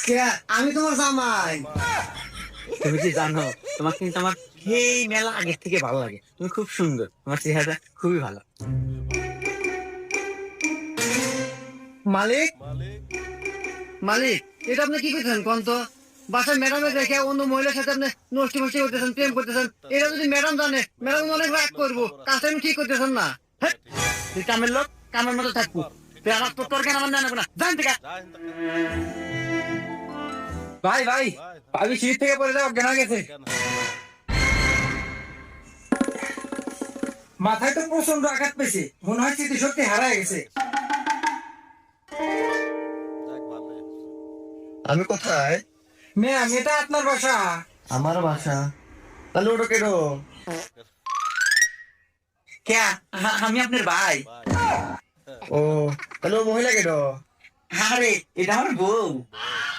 কে? আমি তোমার জামাই। তুমি কি জানো, তোমাকে কিন্তু আমার সেই মেলা আগের থেকে ভালো লাগে। তুমি খুব সুন্দর, তোমার চেহারা খুবই ভালো। মালিক, মালিক, এটা আপনি কি করছেন কোন তো? বাসায় ম্যাডামে দেখে অন্য মহিলার সাথে আপনি নষ্টি ফষ্টি করতেছেন, প্রেম করতেছেন। এটা যদি ম্যাডাম জানে, ম্যাডাম অনেক রাগ করবো। কাজটা আমি ঠিক করতেছেন না। হ্যাঁ, তুই কামের লোক, কামের মতো থাকবো। তুই আমার তোর কেন আমার জানাবো না, জান থেকে। ভাই ভাই, ভাবি সিঁড়ি থেকে পড়ে যাও, অজ্ঞান হয়ে গেছে। মাথায় তো প্রচন্ড আঘাত পেয়েছে, মনে হয় স্মৃতিশক্তি হারায় গেছে। আমি কোথায়? ম্যাম, এটা আপনার বাসা? আমার বাসা। তাহলে ওটা কেন? কে? আমি আপনার ভাই। ও, তাহলে ও মহিলা কেন? আরে, এটা আমার বউ।